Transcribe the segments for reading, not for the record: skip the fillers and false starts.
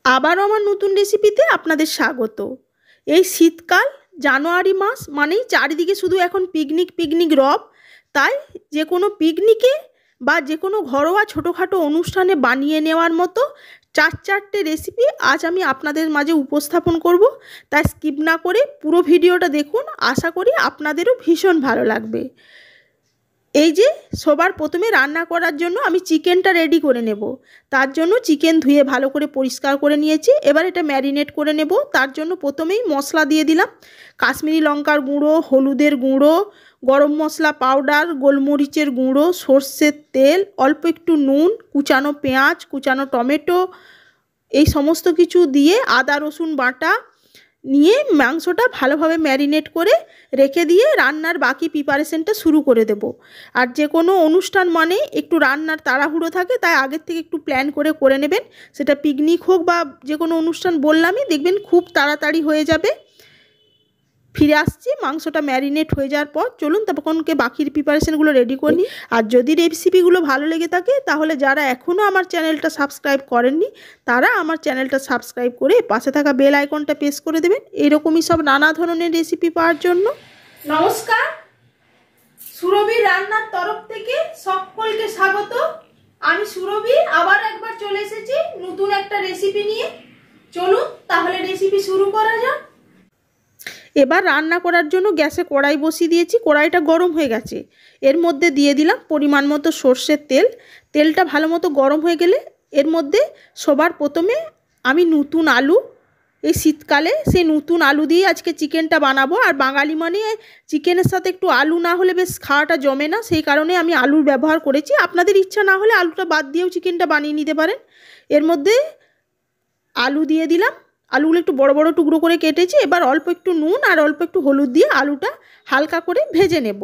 আবারও আমার নতুন রেসিপিতে আপনাদের স্বাগত। এই শীতকাল, জানুয়ারি মাস মানেই চারিদিকে শুধু এখন পিকনিক পিকনিক রব। তাই যে কোনো পিকনিকে বা যে কোনো ঘরোয়া ছোটোখাটো অনুষ্ঠানে বানিয়ে নেওয়ার মতো চারটে রেসিপি আজ আমি আপনাদের মাঝে উপস্থাপন করব। তাই স্কিপ না করে পুরো ভিডিওটা দেখুন, আশা করি আপনাদেরও ভীষণ ভালো লাগবে। এই যে সবার প্রথমে রান্না করার জন্য আমি চিকেনটা রেডি করে নেব। তার জন্য চিকেন ধুয়ে ভালো করে পরিষ্কার করে নিয়েছি। এবার এটা ম্যারিনেট করে নেব। তার জন্য প্রথমেই মশলা দিয়ে দিলাম কাশ্মীরি লঙ্কার গুঁড়ো, হলুদের গুঁড়ো, গরম মশলা পাউডার, গোলমরিচের গুঁড়ো, সর্ষের তেল, অল্প একটু নুন, কুচানো পেঁয়াজ, কুচানো টমেটো, এই সমস্ত কিছু দিয়ে আদা রসুন বাটা নিয়ে মাংসটা ভালোভাবে ম্যারিনেট করে রেখে দিয়ে রান্নার বাকি প্রিপারেশনটা শুরু করে দেব। আর যে কোনো অনুষ্ঠান মানে একটু রান্নার তাড়াহুড়ো থাকে, তাই আগের থেকে একটু প্ল্যান করে নেবেন। সেটা পিকনিক হোক বা যে কোনো অনুষ্ঠান, বললামই, দেখবেন খুব তাড়াতাড়ি হয়ে যাবে। ফিরে আসছি মাংসটা ম্যারিনেট হয়ে যাওয়ার পর। চলুন তখনকে বাকির প্রিপারেশনগুলো রেডি করি। আর যদি রেসিপিগুলো ভালো লেগে থাকে তাহলে যারা এখনও আমার চ্যানেলটা সাবস্ক্রাইব করেননি তারা আমার চ্যানেলটা সাবস্ক্রাইব করে পাশে থাকা বেল আইকনটা প্রেস করে দেবেন এরকমই সব নানা ধরনের রেসিপি পাওয়ার জন্য। নমস্কার, সুরভির রান্নার তরফ থেকে সকলকে স্বাগত। আমি সুরভি আবার একবার চলে এসেছি নতুন একটা রেসিপি নিয়ে। চলুন তাহলে রেসিপি শুরু করা যাক। এবার রান্না করার জন্য গ্যাসে কড়াই বসিয়ে দিয়েছি। কড়াইটা গরম হয়ে গেছে। এর মধ্যে দিয়ে দিলাম পরিমাণ মতো সর্ষের তেল। তেলটা ভালো মতো গরম হয়ে গেলে এর মধ্যে সবার প্রথমে আমি নতুন আলু, এই শীতকালে সেই নতুন আলু দিয়ে আজকে চিকেনটা বানাবো। আর বাঙালি মানে চিকেনের সাথে একটু আলু না হলে বেশ খাওয়াটা জমে না, সেই কারণে আমি আলুর ব্যবহার করেছি। আপনাদের ইচ্ছা না হলে আলুটা বাদ দিয়েও চিকেনটা বানিয়ে নিতে পারেন। এর মধ্যে আলু দিয়ে দিলাম। আলুগুলো একটু বড় বড় টুকরো করে কেটেছি। এবার অল্প একটু নুন আর অল্প একটু হলুদ দিয়ে আলুটা হালকা করে ভেজে নেব।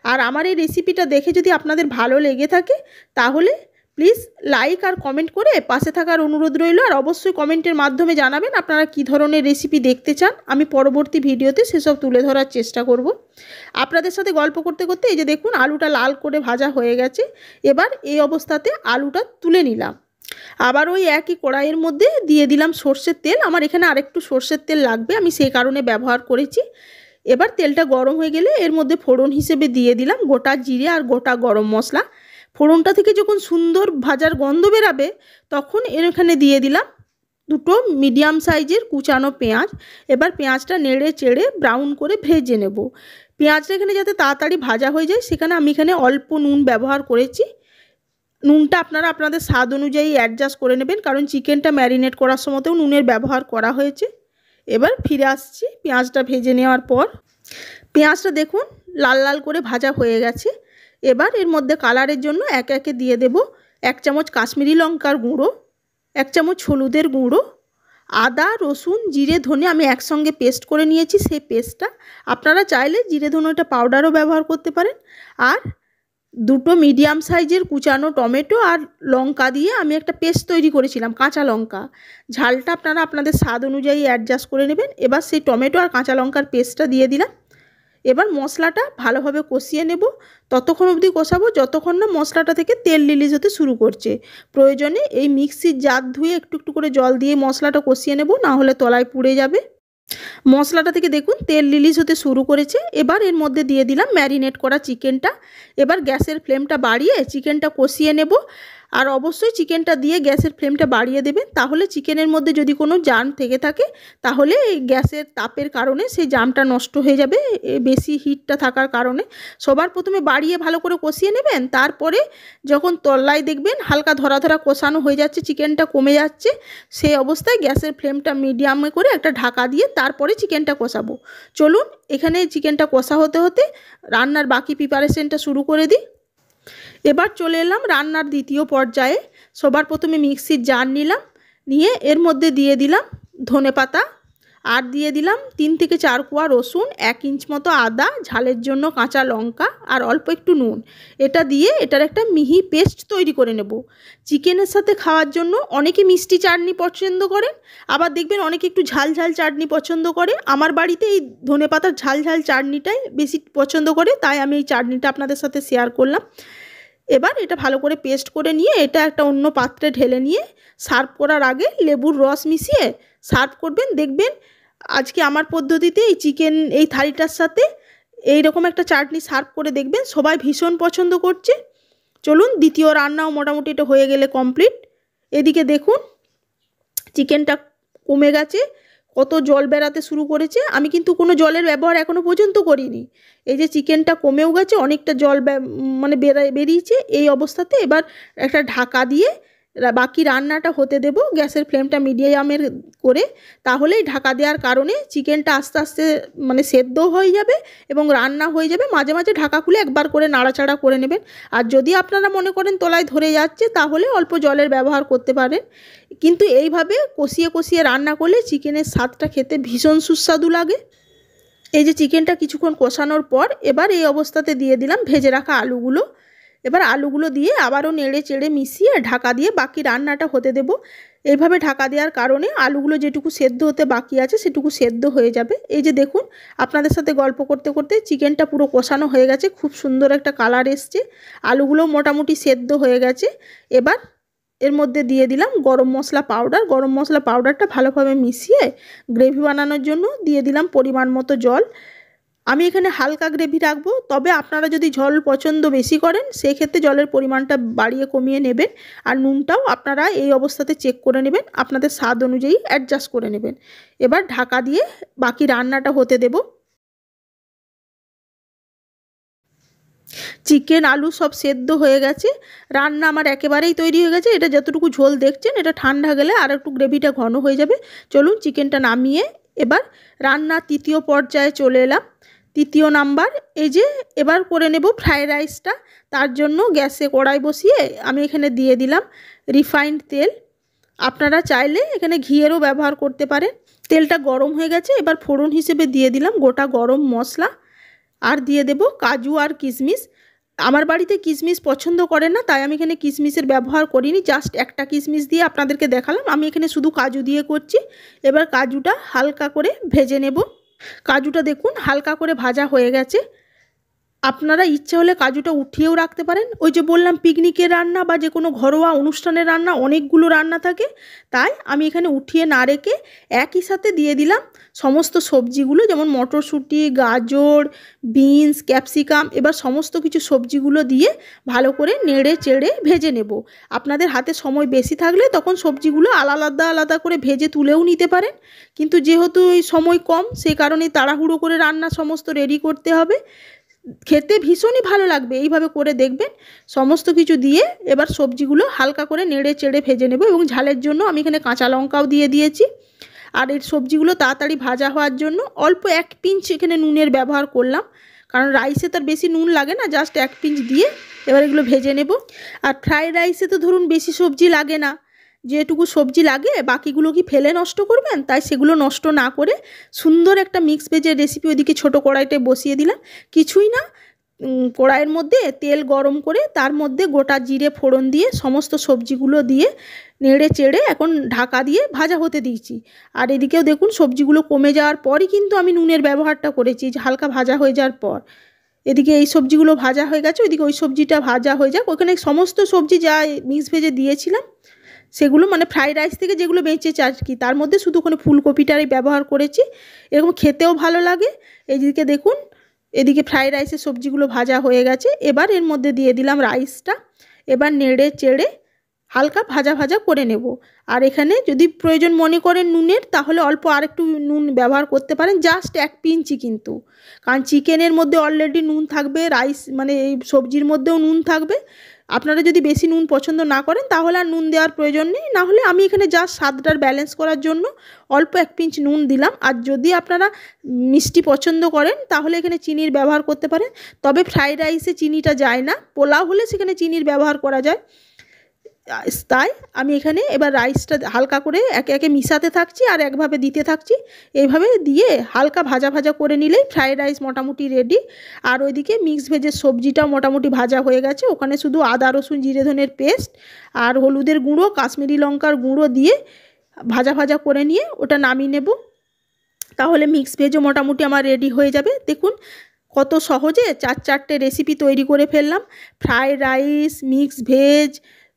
আর আমার এই রেসিপিটা দেখে যদি আপনাদের ভালো লেগে থাকে তাহলে প্লিজ লাইক আর কমেন্ট করে পাশে থাকার অনুরোধ রইল। আর অবশ্যই কমেন্টের মাধ্যমে জানাবেন আপনারা কী ধরনের রেসিপি দেখতে চান। আমি পরবর্তী ভিডিওতে সেসব তুলে ধরার চেষ্টা করব। আপনাদের সাথে গল্প করতে করতে এই যে দেখুন আলুটা লাল করে ভাজা হয়ে গেছে। এবার এই অবস্থাতে আলুটা তুলে নিলাম। আবার ওই একই কড়াইয়ের মধ্যে দিয়ে দিলাম সর্ষের তেল। আমার এখানে আরেকটু সর্ষের তেল লাগবে, আমি সেই কারণে ব্যবহার করেছি। এবার তেলটা গরম হয়ে গেলে এর মধ্যে ফোড়ন হিসেবে দিয়ে দিলাম গোটা জিরে আর গোটা গরম মশলা। ফোড়নটা থেকে যখন সুন্দর ভাজার গন্ধ বেরাবে তখন এখানে দিয়ে দিলাম দুটো মিডিয়াম সাইজের কুচানো পেঁয়াজ। এবার পেঁয়াজটা নেড়ে চেড়ে ব্রাউন করে ভেজে নেব। পেঁয়াজটা এখানে যাতে তাড়াতাড়ি ভাজা হয়ে যায় সেখানে আমি এখানে অল্প নুন ব্যবহার করেছি। নুনটা আপনারা আপনাদের স্বাদ অনুযায়ী অ্যাডজাস্ট করে নেবেন, কারণ চিকেনটা ম্যারিনেট করার সময়তেও নুনের ব্যবহার করা হয়েছে। এবার ফিরে আসছি পেঁয়াজটা ভেজে নেওয়ার পর। পেঁয়াজটা দেখুন লাল লাল করে ভাজা হয়ে গেছে। এবার এর মধ্যে কালারের জন্য একে একে দিয়ে দেব 1 চামচ কাশ্মীরি লঙ্কার গুঁড়ো, 1 চামচ হলুদের গুঁড়ো, আদা রসুন জিরে ধনে আমি একসঙ্গে পেস্ট করে নিয়েছি। সেই পেস্টটা আপনারা চাইলে জিরে ধনেটা পাউডারও ব্যবহার করতে পারেন। আর দুটো মিডিয়াম সাইজের কুচানো টমেটো আর লঙ্কা দিয়ে আমি একটা পেস্ট তৈরি করেছিলাম, কাঁচা লঙ্কা। ঝালটা আপনারা আপনাদের স্বাদ অনুযায়ী অ্যাডজাস্ট করে নেবেন। এবার সেই টমেটো আর কাঁচা লঙ্কার পেস্টটা দিয়ে দিলাম। এবার মশলাটা ভালোভাবে কষিয়ে নেব। ততক্ষণ অবধি কষাবো যতক্ষণ না মশলাটা থেকে তেল রিলিজ হতে শুরু করছে। প্রয়োজনে এই মিক্সির জার ধুয়ে একটু একটু করে জল দিয়ে মশলাটা কষিয়ে নেব, না হলে তলায় পুড়ে যাবে। মশলাটা থেকে দেখুন তেল রিলিজ হতে শুরু করেছে। এবার এর মধ্যে দিয়ে দিলাম ম্যারিনেট করা চিকেনটা। এবার গ্যাসের ফ্লেমটা বাড়িয়ে চিকেনটা কষিয়ে নেব। আর অবশ্যই চিকেনটা দিয়ে গ্যাসের ফ্লেমটা বাড়িয়ে দেবেন, তাহলে চিকেনের মধ্যে যদি কোনো জার্ম থেকে থাকে তাহলে এই গ্যাসের তাপের কারণে সেই জার্মটা নষ্ট হয়ে যাবে, বেশি হিটটা থাকার কারণে। সবার প্রথমে বাড়িয়ে ভালো করে কষিয়ে নেবেন। তারপরে যখন তলায় দেখবেন হালকা ধরা ধরা কষানো হয়ে যাচ্ছে, চিকেনটা কমে যাচ্ছে, সেই অবস্থায় গ্যাসের ফ্লেমটা মিডিয়ামে করে একটা ঢাকা দিয়ে তারপরে চিকেনটা কষাবো। চলুন এখানে চিকেনটা কষা হতে হতে রান্নার বাকি প্রিপারেশনটা শুরু করে দিই। এবার চলে এলাম রান্নার দ্বিতীয় পর্যায়ে। সবার প্রথমে মিক্সির জার নিলাম, নিয়ে এর মধ্যে দিয়ে দিলাম ধনেপাতা, আর দিয়ে দিলাম 3 থেকে 4 কোয়া রসুন, 1 ইঞ্চ মতো আদা, ঝালের জন্য কাঁচা লঙ্কা আর অল্প একটু নুন। এটা দিয়ে এটার একটা মিহি পেস্ট তৈরি করে নেব। চিকেনের সাথে খাওয়ার জন্য অনেকে মিষ্টি চাটনি পছন্দ করেন, আবার দেখবেন অনেকে একটু ঝাল ঝাল চাটনি পছন্দ করে। আমার বাড়িতে এই ধনেপাতার ঝাল ঝাল চাটনিটাই বেশি পছন্দ করে, তাই আমি এই চাটনিটা আপনাদের সাথে শেয়ার করলাম। এবার এটা ভালো করে পেস্ট করে নিয়ে এটা একটা অন্য পাত্রে ঢেলে নিয়ে সার্ভ করার আগে লেবুর রস মিশিয়ে সার্ভ করবেন। দেখবেন আজকে আমার পদ্ধতিতে এই চিকেন এই থালিটার সাথে এইরকম একটা চাটনি সার্ভ করে দেখবেন সবাই ভীষণ পছন্দ করছে। চলুন দ্বিতীয় রান্নাও মোটামুটি এটা হয়ে গেলে কমপ্লিট। এদিকে দেখুন চিকেনটা কমে গেছে, কত জল বেরাতে শুরু করেছে। আমি কিন্তু কোনো জলের ব্যবহার এখনও পর্যন্ত করিনি। এই যে চিকেনটা কমেও গেছে, অনেকটা জল মানে বেরিয়েছে। এই অবস্থাতে এবার একটা ঢাকা দিয়ে বাকি রান্নাটা হতে দেব, গ্যাসের ফ্লেমটা মিডিয়ামের করে। তাহলেই ঢাকা দেওয়ার কারণে চিকেনটা আস্তে আস্তে মানে সেদ্ধ হয়ে যাবে এবং রান্না হয়ে যাবে। মাঝে মাঝে ঢাকা খুলে একবার করে নাড়াচাড়া করে নেবেন। আর যদি আপনারা মনে করেন তলায় ধরে যাচ্ছে তাহলে অল্প জলের ব্যবহার করতে পারেন। কিন্তু এইভাবে কষিয়ে কষিয়ে রান্না করলে চিকেনের স্বাদটা খেতে ভীষণ সুস্বাদু লাগে। এই যে চিকেনটা কিছুক্ষণ কষানোর পর এবার এই অবস্থাতে দিয়ে দিলাম ভেজে রাখা আলুগুলো। এবার আলুগুলো দিয়ে আবারও নেড়ে চেড়ে মিশিয়ে ঢাকা দিয়ে বাকি রান্নাটা হতে দেব। এইভাবে ঢাকা দেওয়ার কারণে আলুগুলো যেটুকু সেদ্ধ হতে বাকি আছে সেটুকু সেদ্ধ হয়ে যাবে। এই যে দেখুন আপনাদের সাথে গল্প করতে করতে চিকেনটা পুরো কষানো হয়ে গেছে, খুব সুন্দর একটা কালার এসছে, আলুগুলো মোটামুটি সেদ্ধ হয়ে গেছে। এবার এর মধ্যে দিয়ে দিলাম গরম মশলা পাউডার। গরম মশলা পাউডারটা ভালোভাবে মিশিয়ে গ্রেভি বানানোর জন্য দিয়ে দিলাম পরিমাণ মতো জল। আমি এখানে হালকা গ্রেভি রাখবো, তবে আপনারা যদি ঝোল পছন্দ বেশি করেন সেক্ষেত্রে জলের পরিমাণটা বাড়িয়ে কমিয়ে নেবেন। আর নুনটাও আপনারা এই অবস্থাতে চেক করে নেবেন, আপনাদের স্বাদ অনুযায়ী অ্যাডজাস্ট করে নেবেন। এবার ঢাকা দিয়ে বাকি রান্নাটা হতে দেব। চিকেন আলু সব সেদ্ধ হয়ে গেছে, রান্না আমার একেবারেই তৈরি হয়ে গেছে। এটা যতটুকু ঝোল দেখছেন এটা ঠান্ডা গেলে আর একটু গ্রেভিটা ঘন হয়ে যাবে। চলুন চিকেনটা নামিয়ে এবার রান্না তৃতীয় পর্যায়ে চলে এলাম। তৃতীয় নাম্বার এই যে এবার করে নেব ফ্রাইড রাইসটা। তার জন্য গ্যাসে কড়াই বসিয়ে আমি এখানে দিয়ে দিলাম রিফাইন্ড তেল। আপনারা চাইলে এখানে ঘিয়েরও ব্যবহার করতে পারেন। তেলটা গরম হয়ে গেছে, এবার ফোড়ন হিসেবে দিয়ে দিলাম গোটা গরম মশলা আর দিয়ে দেব কাজু আর কিশমিশ। আমার বাড়িতে কিশমিশ পছন্দ করে না, তাই আমি এখানে কিশমিশের ব্যবহার করিনি, জাস্ট একটা কিশমিশ দিয়ে আপনাদেরকে দেখালাম। আমি এখানে শুধু কাজু দিয়ে করছি। এবার কাজুটা হালকা করে ভেজে নেব। কাজুটা দেখুন হালকা করে ভাজা হয়ে গেছে। আপনারা ইচ্ছে হলে কাজুটা উঠিয়েও রাখতে পারেন। ওই যে বললাম পিকনিকের রান্না বা যে কোনো ঘরোয়া অনুষ্ঠানের রান্না অনেকগুলো রান্না থাকে, তাই আমি এখানে উঠিয়ে না রেখে একই সাথে দিয়ে দিলাম সমস্ত সবজিগুলো, যেমন মটরশুঁটি, গাজর, বিনস, ক্যাপসিকাম। এবার সমস্ত কিছু সবজিগুলো দিয়ে ভালো করে নেড়ে চেড়ে ভেজে নেব। আপনাদের হাতে সময় বেশি থাকলে তখন সবজিগুলো আলাদা আলাদা করে ভেজে তুলেও নিতে পারেন, কিন্তু যেহেতু এই সময় কম সেই কারণে তাড়াহুড়ো করে রান্না সমস্ত রেডি করতে হবে। খেতে ভীষণই ভালো লাগবে, এইভাবে করে দেখবেন। সমস্ত কিছু দিয়ে এবার সবজিগুলো হালকা করে নেড়ে চেড়ে ভেজে নেব এবং ঝালের জন্য আমি এখানে কাঁচা লঙ্কাও দিয়ে দিয়েছি। আর এই সবজিগুলো তাড়াতাড়ি ভাজা হওয়ার জন্য অল্প 1 পিঞ্চ এখানে নুনের ব্যবহার করলাম, কারণ রাইসে তার বেশি নুন লাগে না, জাস্ট 1 পিঞ্চ দিয়ে এবার এগুলো ভেজে নেব। আর ফ্রাইড রাইসে তো ধরুন বেশি সবজি লাগে না, যেটুকু সবজি লাগে বাকিগুলো কি ফেলে নষ্ট করবেন, তাই সেগুলো নষ্ট না করে সুন্দর একটা মিক্স ভেজের রেসিপি ওইদিকে ছোটো কড়াইটায় বসিয়ে দিলাম। কিছুই না, কড়াইয়ের মধ্যে তেল গরম করে তার মধ্যে গোটা জিরে ফোড়ন দিয়ে সমস্ত সবজিগুলো দিয়ে নেড়ে চেড়ে এখন ঢাকা দিয়ে ভাজা হতে দিয়েছি। আর এদিকেও দেখুন সবজিগুলো কমে যাওয়ার পরই কিন্তু আমি নুনের ব্যবহারটা করেছি, হালকা ভাজা হয়ে যাওয়ার পর। এদিকে এই সবজিগুলো ভাজা হয়ে গেছে, ওইদিকে ওই সবজিটা ভাজা হয়ে যাক। ওখানে সমস্ত সবজি যা মিক্স ভেজে দিয়েছিলাম সেগুলো মানে ফ্রাইড রাইস থেকে যেগুলো বেঁচেছে আর কি, তার মধ্যে শুধু ওখানে ফুলকপিটারই ব্যবহার করেছি, এরকম খেতেও ভালো লাগে। এইদিকে দেখুন এদিকে ফ্রাইড রাইসের সবজিগুলো ভাজা হয়ে গেছে। এবার এর মধ্যে দিয়ে দিলাম রাইসটা। এবার নেড়ে চেড়ে হালকা ভাজা ভাজা করে নেব। আর এখানে যদি প্রয়োজন মনে করেন নুনের, তাহলে অল্প আরেকটু নুন ব্যবহার করতে পারেন, জাস্ট 1 পিঞ্চই কিন্তু, কারণ চিকেনের মধ্যে অলরেডি নুন থাকবে, রাইস মানে এই সবজির মধ্যেও নুন থাকবে। আপনারা যদি বেশি নুন পছন্দ না করেন তাহলে আর নুন দেওয়ার প্রয়োজন নেই, না হলে আমি এখানে জাস্ট স্বাদটার ব্যালেন্স করার জন্য অল্প 1 পিঞ্চ নুন দিলাম। আর যদি আপনারা মিষ্টি পছন্দ করেন তাহলে এখানে চিনির ব্যবহার করতে পারেন, তবে ফ্রাইড রাইসে চিনিটা যায় না, পোলাও হলে সেখানে চিনির ব্যবহার করা যায়। তাই আমি এখানে এবার রাইসটা হালকা করে একে একে মিশাতে থাকছি আর একভাবে দিতে থাকছি। এইভাবে দিয়ে হালকা ভাজা ভাজা করে নিলেই ফ্রাইড রাইস মোটামুটি রেডি। আর ওইদিকে মিক্স ভেজের সবজিটাও মোটামুটি ভাজা হয়ে গেছে, ওখানে শুধু আদা রসুন জিরে ধনের পেস্ট আর হলুদের গুঁড়ো কাশ্মীরি লঙ্কার গুঁড়ো দিয়ে ভাজা ভাজা করে নিয়ে ওটা নামিয়ে নেব। তাহলে মিক্স ভেজও মোটামুটি আমার রেডি হয়ে যাবে। দেখুন কত সহজে 4-4টে রেসিপি তৈরি করে ফেললাম। ফ্রায়েড রাইস, মিক্স ভেজ,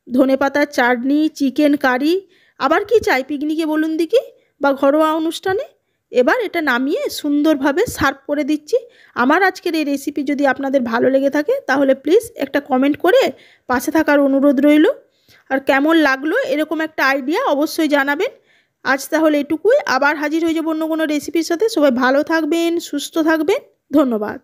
ধনেপাতার চাটনি, চিকেন কারি, আবার কি চাই পিকনিকে বলুন দেখি, বা ঘরোয়া অনুষ্ঠানে। এবার এটা নামিয়ে সুন্দরভাবে সার্ভ করে দিচ্ছি। আমার আজকের এই রেসিপি যদি আপনাদের ভালো লেগে থাকে তাহলে প্লিজ একটা কমেন্ট করে পাশে থাকার অনুরোধ রইল। আর কেমন লাগলো এরকম একটা আইডিয়া অবশ্যই জানাবেন। আজ তাহলে এটুকুই, আবার হাজির হয়ে যাবো অন্য কোনো রেসিপির সাথে। সবাই ভালো থাকবেন, সুস্থ থাকবেন, ধন্যবাদ।